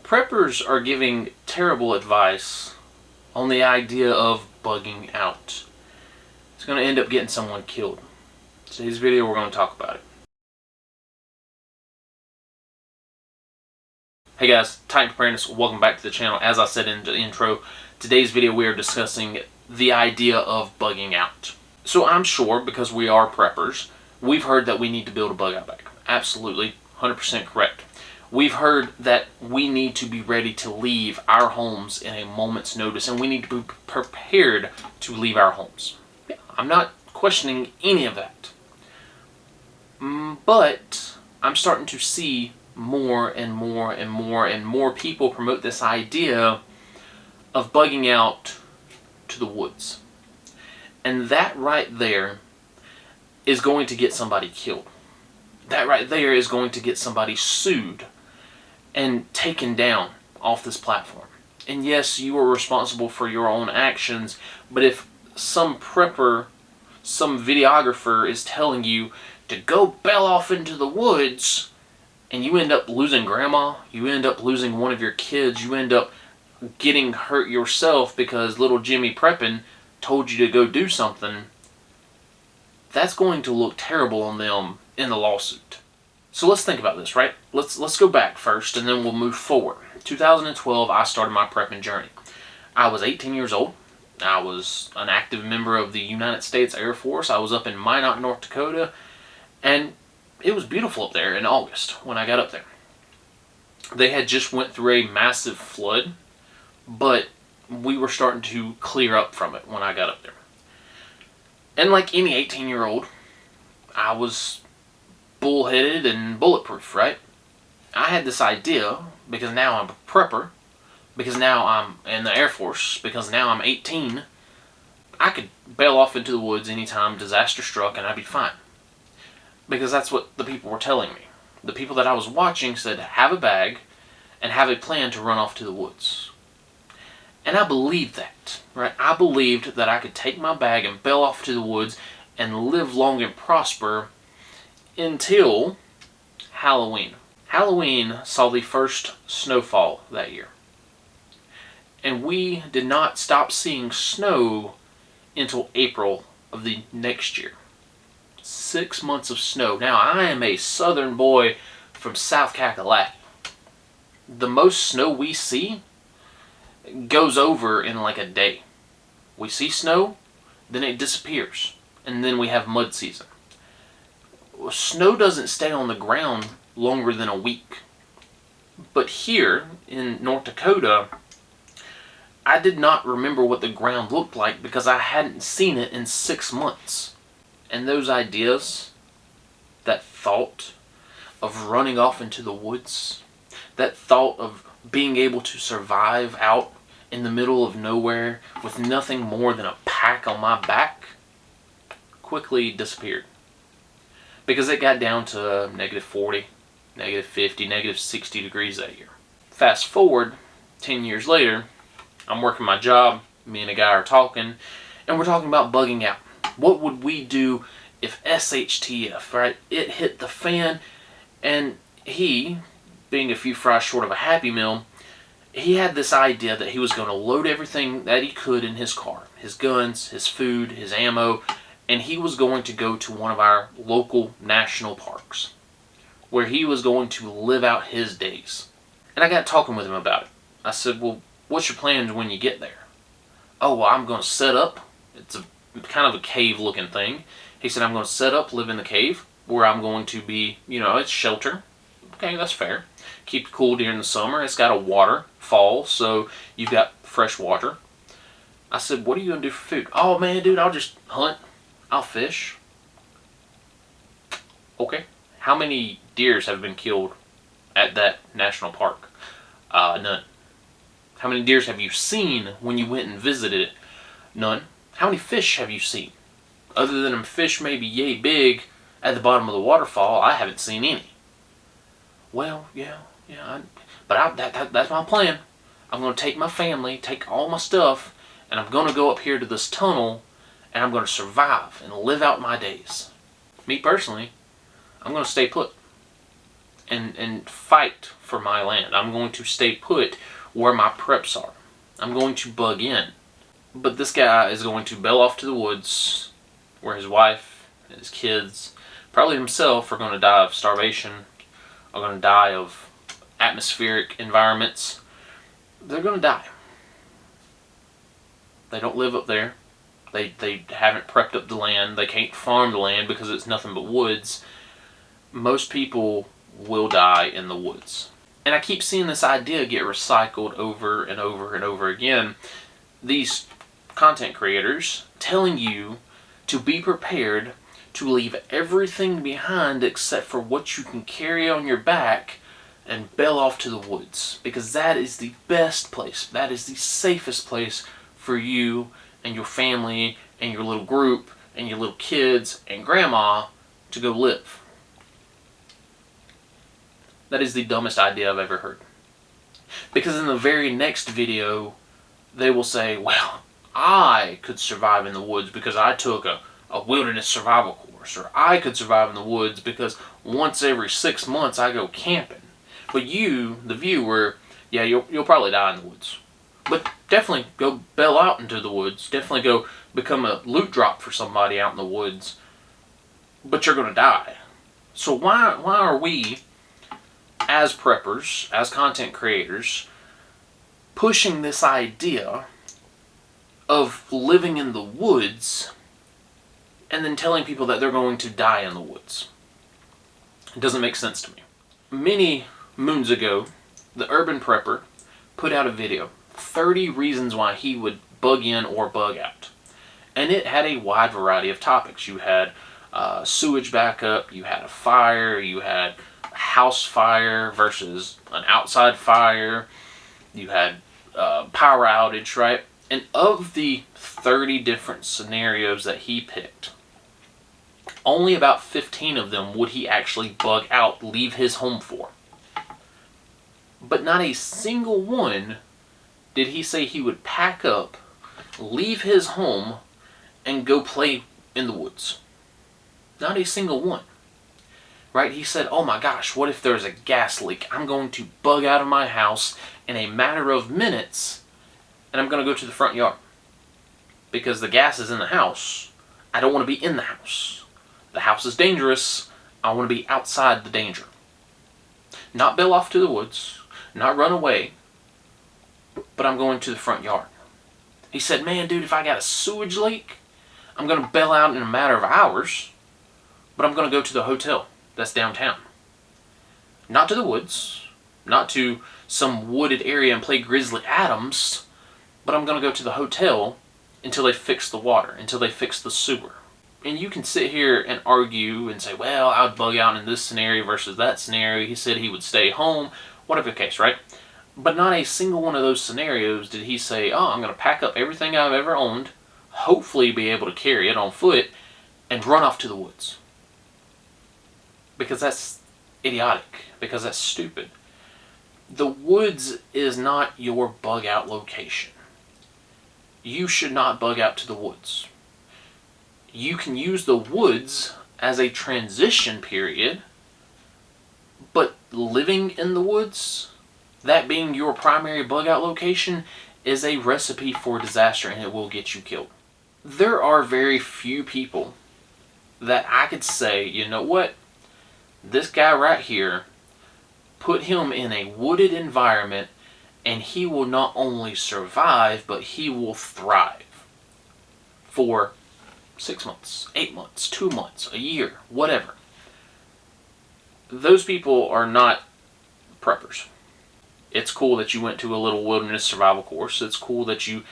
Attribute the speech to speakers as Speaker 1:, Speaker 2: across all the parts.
Speaker 1: Preppers are giving terrible advice on the idea of bugging out. It's going to end up getting someone killed. Today's video, we're going to talk about it. Hey guys, Titan Apprentice, welcome back to the channel. As I said in the intro, today's video we are discussing the idea of bugging out. So I'm sure, because we are preppers, we've heard that we need to build a bug out bag. Absolutely, 100% correct. We've heard that we need to be ready to leave our homes in a moment's notice, and we need to be prepared to leave our homes. Yeah, I'm not questioning any of that. But I'm starting to see more and more people promote this idea of bugging out to the woods. And that right there is going to get somebody killed. That right there is going to get somebody sued and taken down off this platform. And yes, you are responsible for your own actions, but if some prepper, some videographer is telling you to go bail off into the woods, and you end up losing grandma, you end up losing one of your kids, you end up getting hurt yourself because little Jimmy Preppin told you to go do something, that's going to look terrible on them in the lawsuit. So let's think about this, right? Let's go back first and then we'll move forward. 2012, I started my prepping journey. I was 18 years old. I was an active member of the United States Air Force. I was up in Minot, North Dakota, and it was beautiful up there in August when I got up there. They had just went through a massive flood, but we were starting to clear up from it when I got up there. And like any 18-year-old, I was bullheaded and bulletproof, right? I had this idea, because now I'm a prepper, because now I'm in the Air Force, because now I'm 18, I could bail off into the woods anytime disaster struck and I'd be fine. Because that's what the people were telling me. The people that I was watching said, have a bag and have a plan to run off to the woods. And I believed that, right? I believed that I could take my bag and bail off to the woods and live long and prosper until Halloween. Halloween saw the first snowfall that year. And we did not stop seeing snow until April of the next year. 6 months of snow. Now, I am a southern boy from South Kakalaki. The most snow we see goes over in like a day. We see snow, then it disappears, and then we have mud season. Snow doesn't stay on the ground longer than a week. But here in North Dakota, I did not remember what the ground looked like because I hadn't seen it in 6 months. And those ideas, that thought of running off into the woods, that thought of being able to survive out in the middle of nowhere with nothing more than a pack on my back, quickly disappeared. Because it got down to negative 40, negative 50, negative 60 degrees that year. Fast forward, 10 years later, I'm working my job, me and a guy are talking, and we're talking about bugging out. What would we do if SHTF, right, it hit the fan, and he, being a few fries short of a Happy Meal, he had this idea that he was going to load everything that he could in his car, his guns, his food, his ammo, and he was going to go to one of our local national parks, where he was going to live out his days. And I got talking with him about it. I said, well, what's your plans when you get there? Oh, well, I'm going to set up. It's a kind of a cave looking thing. He said, I'm going to set up, live in the cave, where I'm going to be, it's shelter. Okay, that's fair. Keep it cool during the summer. It's got a waterfall, so you've got fresh water. I said, what are you going to do for food? Oh, man, dude, I'll just hunt. I'll fish. Okay. How many deers have been killed at that national park? None. How many deers have you seen when you went and visited it? None. How many fish have you seen? Other than them fish maybe yay big at the bottom of the waterfall, I haven't seen any. Well, yeah, but that's my plan. I'm going to take my family, take all my stuff, and I'm going to go up here to this tunnel, and I'm going to survive and live out my days. Me personally, I'm going to stay put. and fight for my land. I'm going to stay put where my preps are. I'm going to bug in. But this guy is going to bail off to the woods where his wife and his kids, probably himself, are going to die of starvation, are going to die of atmospheric environments. They're going to die. They don't live up there. They haven't prepped up the land. They can't farm the land because it's nothing but woods. Most people will die in the woods. And I keep seeing this idea get recycled over and over and over again. These content creators telling you to be prepared to leave everything behind except for what you can carry on your back and bail off to the woods. Because that is the best place. That is the safest place for you and your family and your little group and your little kids and grandma to go live. That is the dumbest idea I've ever heard. Because in the very next video, they will say, well, I could survive in the woods because I took a wilderness survival course. Or I could survive in the woods because once every 6 months I go camping. But you, the viewer, yeah, you'll probably die in the woods. But definitely go bail out into the woods. Definitely go become a loot drop for somebody out in the woods. But you're going to die. So why are we, as preppers, as content creators, pushing this idea of living in the woods and then telling people that they're going to die in the woods? It doesn't make sense to me. Many moons ago, the Urban Prepper put out a video, 30 reasons why he would bug in or bug out. And it had a wide variety of topics. You had sewage backup, you had a fire, you had a house fire versus an outside fire, you had power outage, right? And of the 30 different scenarios that he picked, only about 15 of them would he actually bug out, leave his home for. But not a single one did he say he would pack up, leave his home, and go play in the woods. Not a single one. Right? He said, oh my gosh, what if there's a gas leak? I'm going to bug out of my house in a matter of minutes, and I'm going to go to the front yard. Because the gas is in the house. I don't want to be in the house. The house is dangerous. I want to be outside the danger. Not bail off to the woods. Not run away. But I'm going to the front yard. He said, man, dude, if I got a sewage leak, I'm going to bail out in a matter of hours. But I'm going to go to the hotel that's downtown. Not to the woods. Not to some wooded area and play Grizzly Adams. But I'm going to go to the hotel until they fix the water. Until they fix the sewer. And you can sit here and argue and say, well, I would bug out in this scenario versus that scenario. He said he would stay home. Whatever the case, right? But not a single one of those scenarios did he say, oh, I'm going to pack up everything I've ever owned, hopefully be able to carry it on foot, and run off to the woods. Because that's idiotic. Because that's stupid. The woods is not your bug out location. You should not bug out to the woods. You can use the woods as a transition period, but living in the woods, that being your primary bug out location, is a recipe for disaster, and it will get you killed. There are very few people that I could say, you know what, this guy right here, put him in a wooded environment and he will not only survive, but he will thrive for 6 months, 8 months, 2 months, a year, whatever. Those people are not preppers. It's cool that you went to a little wilderness survival course. It's cool that you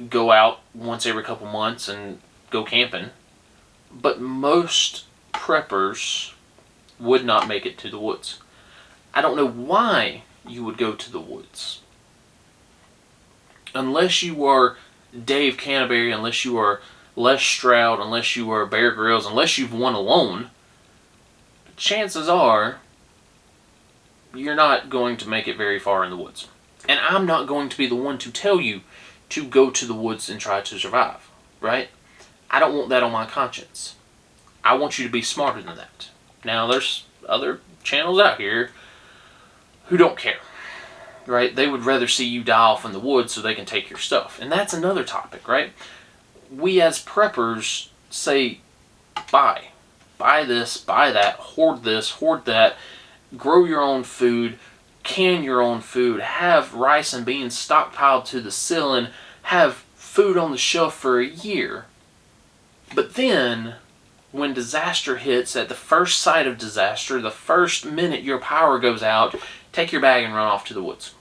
Speaker 1: go out once every couple months and go camping. But most preppers would not make it to the woods. I don't know why you would go to the woods. Unless you are Dave Canterbury, unless you are Les Stroud, unless you are Bear Grylls, unless you've won alone, chances are you're not going to make it very far in the woods. And I'm not going to be the one to tell you to go to the woods and try to survive, right? I don't want that on my conscience. I want you to be smarter than that. Now, there's other channels out here who don't care, right? They would rather see you die off in the woods so they can take your stuff. And that's another topic, right? We as preppers say, buy this, buy that, hoard this, hoard that, grow your own food, can your own food, have rice and beans stockpiled to the ceiling, have food on the shelf for a year. But then, when disaster hits, at the first sight of disaster, the first minute your power goes out, take your bag and run off to the woods.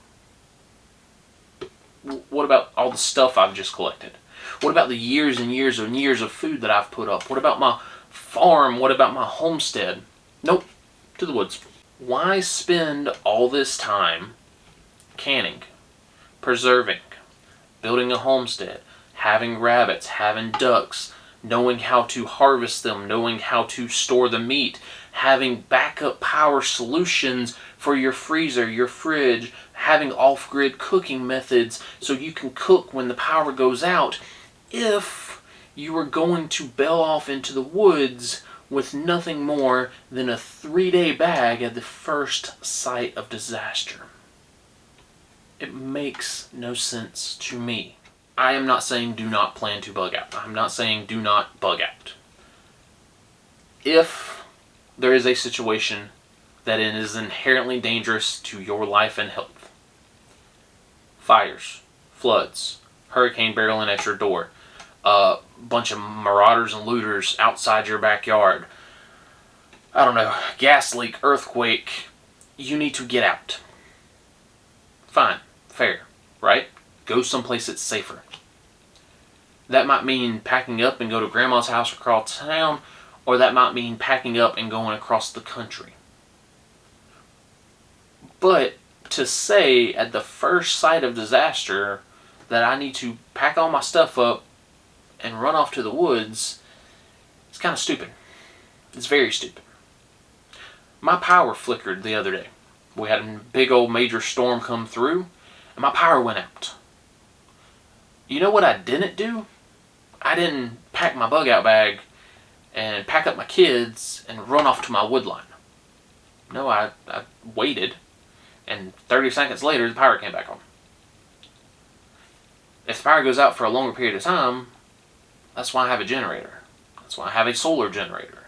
Speaker 1: What about all the stuff I've just collected? What about the years and years and years of food that I've put up? What about my farm? What about my homestead? Nope, to the woods. Why spend all this time canning, preserving, building a homestead, having rabbits, having ducks, knowing how to harvest them, knowing how to store the meat, having backup power solutions for your freezer, your fridge, having off-grid cooking methods so you can cook when the power goes out, if you are going to bail off into the woods with nothing more than a 3-day bag at the first sight of disaster? It makes no sense to me. I am not saying do not plan to bug out. I'm not saying do not bug out. If there is a situation that it is inherently dangerous to your life and health, fires, floods, hurricane barreling at your door, a bunch of marauders and looters outside your backyard, I don't know, gas leak, earthquake, you need to get out. Fine, fair, right? Go someplace that's safer. That might mean packing up and go to grandma's house across town, or that might mean packing up and going across the country. But to say at the first sight of disaster that I need to pack all my stuff up and run off to the woods, it's kind of stupid. It's very stupid. My power flickered the other day. We had a big old major storm come through, and my power went out. You know what I didn't do? I didn't pack my bug out bag and pack up my kids and run off to my wood line. No, I waited, and 30 seconds later the power came back on. If the power goes out for a longer period of time, that's why I have a generator. That's why I have a solar generator.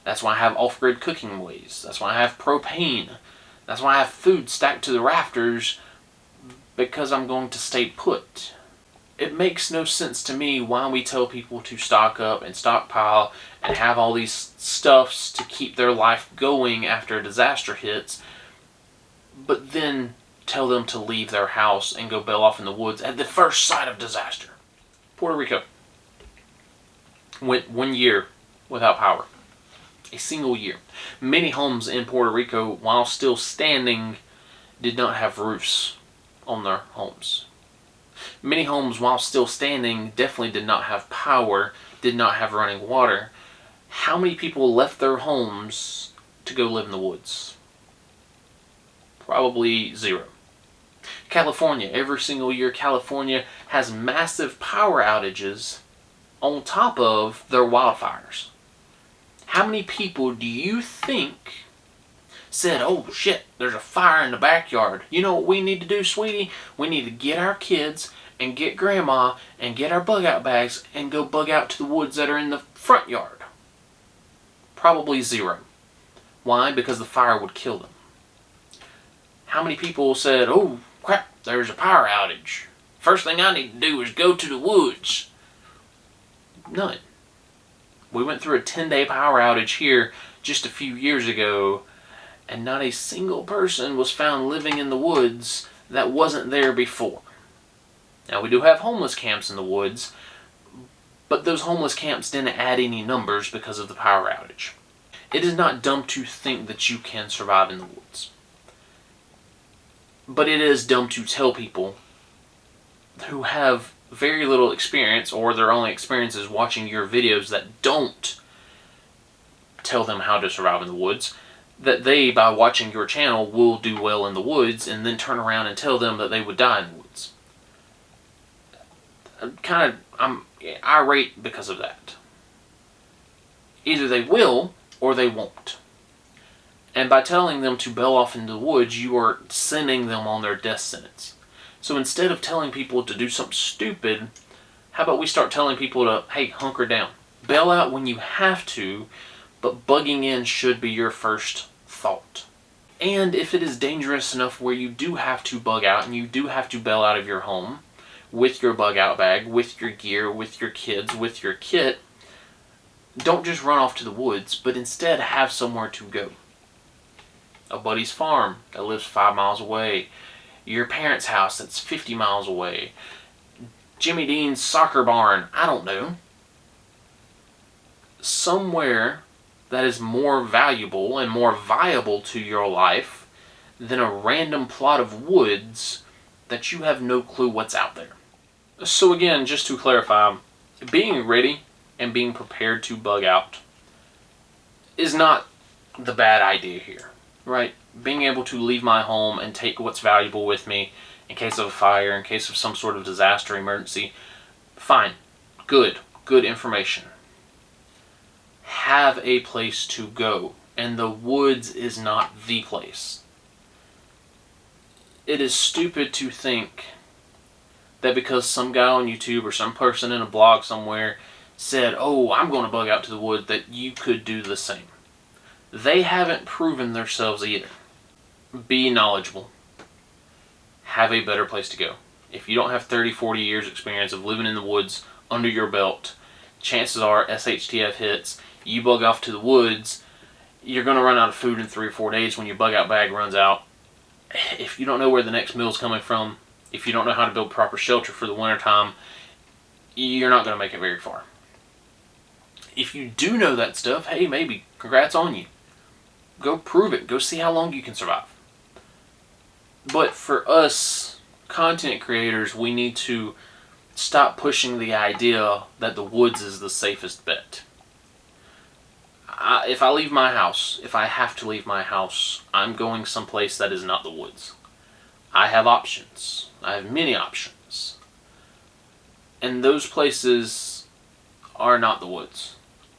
Speaker 1: That's why I have off-grid cooking ways. That's why I have propane. That's why I have food stacked to the rafters, because I'm going to stay put. It makes no sense to me why we tell people to stock up and stockpile and have all these stuffs to keep their life going after a disaster hits, but then tell them to leave their house and go bail off in the woods at the first sign of disaster. Puerto Rico went 1 year without power. A single year. Many homes in Puerto Rico, while still standing, did not have roofs on their homes. Many homes, while still standing, definitely did not have power, did not have running water. How many people left their homes to go live in the woods? Probably zero. California, every single year California has massive power outages on top of their wildfires. How many people do you think said, oh shit, there's a fire in the backyard. You know what we need to do, sweetie? We need to get our kids and get grandma and get our bug out bags and go bug out to the woods that are in the front yard. Probably zero. Why? Because the fire would kill them. How many people said, oh crap, there's a power outage. First thing I need to do is go to the woods. None. We went through a 10-day power outage here just a few years ago, and not a single person was found living in the woods that wasn't there before. Now, we do have homeless camps in the woods, but those homeless camps didn't add any numbers because of the power outage. It is not dumb to think that you can survive in the woods. But it is dumb to tell people who have very little experience, or their only experience is watching your videos that don't tell them how to survive in the woods, that they, by watching your channel, will do well in the woods, and then turn around and tell them that they would die in the woods. I'm irate because of that. Either they will, or they won't. And by telling them to bail off into the woods, you are sending them on their death sentence. So instead of telling people to do something stupid, how about we start telling people to, hey, hunker down. Bail out when you have to, but bugging in should be your first thought. And if it is dangerous enough where you do have to bug out and you do have to bail out of your home with your bug out bag, with your gear, with your kids, with your kit, don't just run off to the woods, but instead have somewhere to go. A buddy's farm that lives 5 miles away, your parents' house that's 50 miles away, Jimmy Dean's soccer barn, I don't know. Somewhere that is more valuable and more viable to your life than a random plot of woods that you have no clue what's out there. So again, just to clarify, being ready and being prepared to bug out is not the bad idea here, right? Being able to leave my home and take what's valuable with me in case of a fire, in case of some sort of disaster emergency, fine, good information. Have a place to go, and the woods is not the place. It is stupid to think that because some guy on YouTube or some person in a blog somewhere said, oh, I'm going to bug out to the woods, that you could do the same. They haven't proven themselves either. Be knowledgeable. Have a better place to go. If you don't have 30, 40 years experience of living in the woods under your belt, chances are SHTF hits, you bug off to the woods, you're going to run out of food in 3 or 4 days when your bug out bag runs out. If you don't know where the next meal's coming from, if you don't know how to build proper shelter for the wintertime, you're not going to make it very far. If you do know that stuff, hey, maybe, congrats on you. Go prove it. Go see how long you can survive. But for us content creators, we need to stop pushing the idea that the woods is the safest bet. If I leave my house, if I have to leave my house, I'm going someplace that is not the woods. I have options. I have many options. And those places are not the woods.